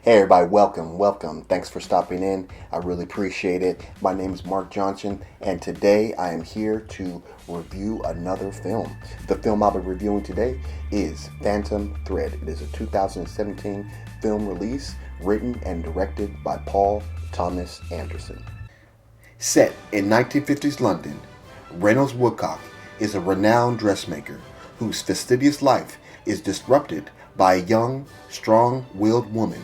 Hey everybody, welcome. Thanks for stopping in. I really appreciate it. My name is Mark Johnson, and today I am here to review another film. The film I'll be reviewing today is Phantom Thread. It is a 2017 film release, written and directed by Paul Thomas Anderson. Set in 1950s London, Reynolds Woodcock is a renowned dressmaker whose fastidious life is disrupted by a young, strong-willed woman,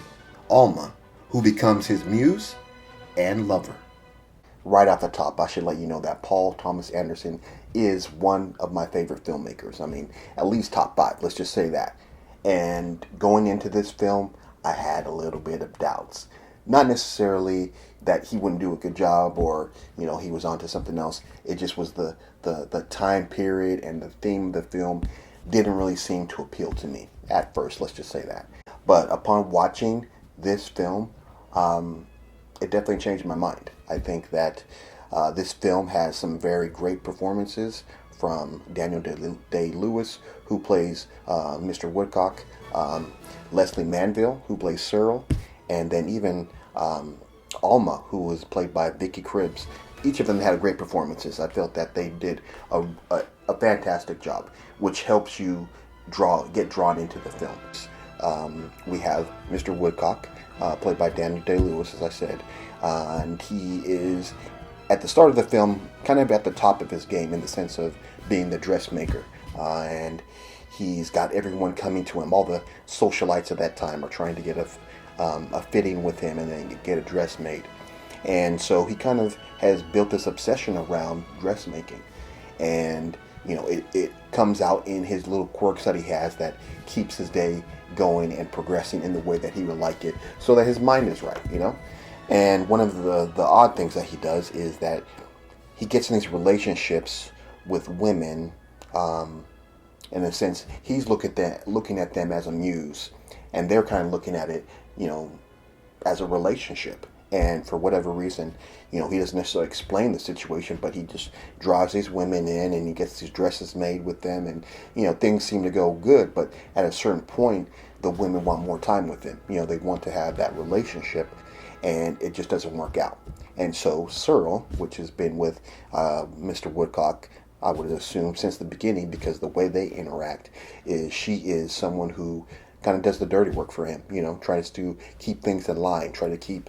Alma, who becomes his muse and lover. Right off the top, I should let you know that Paul Thomas Anderson is one of my favorite filmmakers. I mean, at least top five, let's just say that. And going into this film, I had a little bit of doubts. Not necessarily that he wouldn't do a good job or, he was onto something else. It just was the time period and the theme of the film didn't really seem to appeal to me at first, let's just say that. But upon watching this film, it definitely changed my mind. I think that this film has some very great performances from Daniel Day-Lewis, who plays Mr. Woodcock, Leslie Manville, who plays Cyril, and then even Alma, who was played by Vicky Cribbs. Each of them had great performances. I felt that they did a fantastic job, which helps you get drawn into the films. We have Mr. Woodcock, played by Daniel Day-Lewis, as I said, and he is, at the start of the film, kind of at the top of his game in the sense of being the dressmaker, and he's got everyone coming to him. All the socialites at that time are trying to get a fitting with him and then get a dress made, and so he kind of has built this obsession around dressmaking, and it comes out in his little quirks that he has that keeps his day going and progressing in the way that he would like it, so that his mind is right, And one of the odd things that he does is that he gets in these relationships with women. In a sense, he's looking at them as a muse, and they're kind of looking at it, as a relationship. And for whatever reason, he doesn't necessarily explain the situation, but he just draws these women in and he gets these dresses made with them, and things seem to go good. But at a certain point, the women want more time with him. They want to have that relationship, and it just doesn't work out. And so Cyril, which has been with Mr. Woodcock, I would assume since the beginning, because the way they interact is she is someone who kind of does the dirty work for him, tries to keep things in line, try to keep,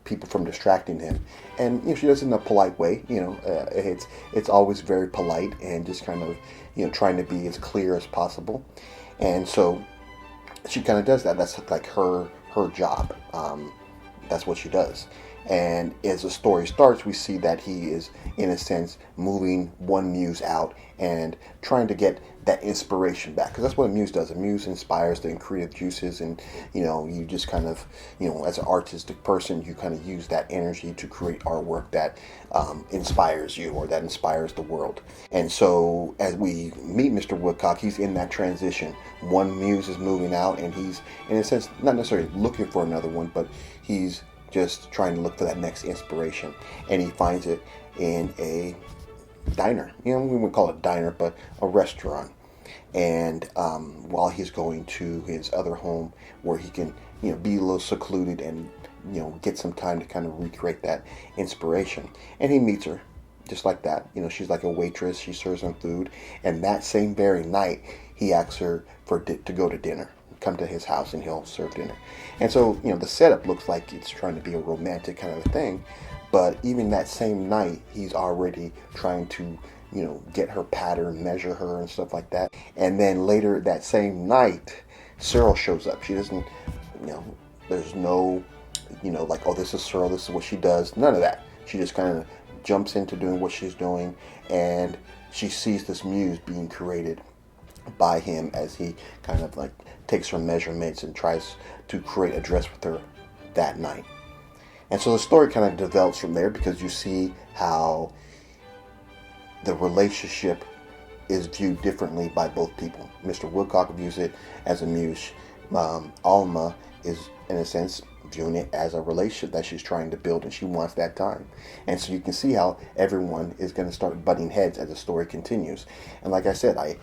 people from distracting him. And, she does it in a polite way, it's always very polite and just kind of, trying to be as clear as possible. And so she kind of does that. That's like her job. That's what she does. And as the story starts, we see that he is, in a sense, moving one muse out and trying to get that inspiration back. Because that's what a muse does. A muse inspires the creative juices, and, you just kind of, as an artistic person, you kind of use that energy to create artwork that inspires you or that inspires the world. And so as we meet Mr. Woodcock, he's in that transition. One muse is moving out, and he's, in a sense, not necessarily looking for another one, but he's just trying to look for that next inspiration, and he finds it in a diner. We wouldn't call it a diner, but a restaurant. And while he's going to his other home, where he can, be a little secluded and get some time to kind of recreate that inspiration, and he meets her just like that. She's like a waitress. She serves him food, and that same very night, he asks her to go to dinner. Come to his house and he'll serve dinner. And so, the setup looks like it's trying to be a romantic kind of a thing, but even that same night, he's already trying to, get her pattern, measure her and stuff like that. And then later that same night, Cyril shows up. She doesn't, there's no, like, oh, this is Cyril, this is what she does. None of that. She just kind of jumps into doing what she's doing, and she sees this muse being created by him as he kind of like takes her measurements and tries to create a dress with her that night. And so the story kind of develops from there, because you see how the relationship is viewed differently by both people. Mr. Woodcock views it as a muse. Alma is, in a sense, viewing it as a relationship that she's trying to build, and she wants that time. And so you can see how everyone is going to start butting heads as the story continues. And like I said, I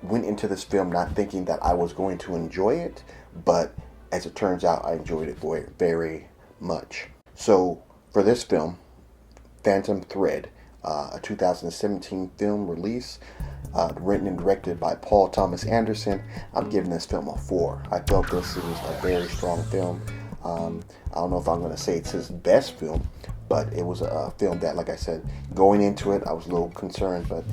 went into this film not thinking that I was going to enjoy it, but as it turns out, I enjoyed it very much. So for this film, Phantom Thread, a 2017 film release, written and directed by Paul Thomas Anderson, I'm giving this film a 4. I felt this was a very strong film. I don't know if I'm going to say it's his best film, but it was a film that, like I said, going into it, I was a little concerned, but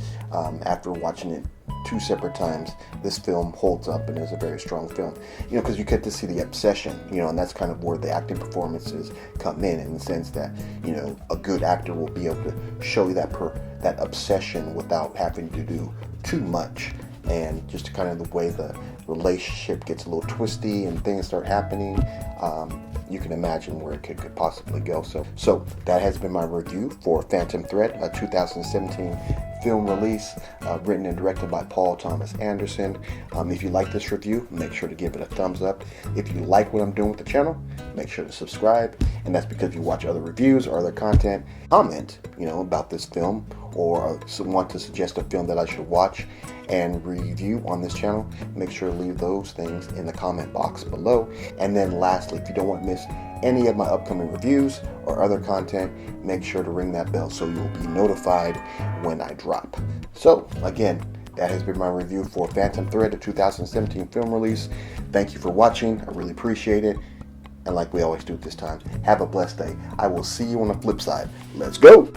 after watching it 2 separate times, this film holds up and is a very strong film. Because you get to see the obsession, and that's kind of where the acting performances come in the sense that, a good actor will be able to show you that obsession without having to do too much. And just kind of the way the relationship gets a little twisty and things start happening, you can imagine where it could possibly go. So that has been my review for Phantom Thread, a 2017 film release, written and directed by Paul Thomas Anderson. If you like this review, make sure to give it a thumbs up. If you like what I'm doing with the channel, make sure to subscribe. And that's because you watch other reviews or other content. Comment, about this film, or want to suggest a film that I should watch and review on this channel, make sure to leave those things in the comment box below. And then lastly, if you don't want to miss any of my upcoming reviews or other content, make sure to ring that bell so you'll be notified when I drop. So again, that has been my review for Phantom Thread, a 2017 film release. Thank you for watching. I really appreciate it. And like we always do at this time, have a blessed day. I will see you on the flip side. Let's go!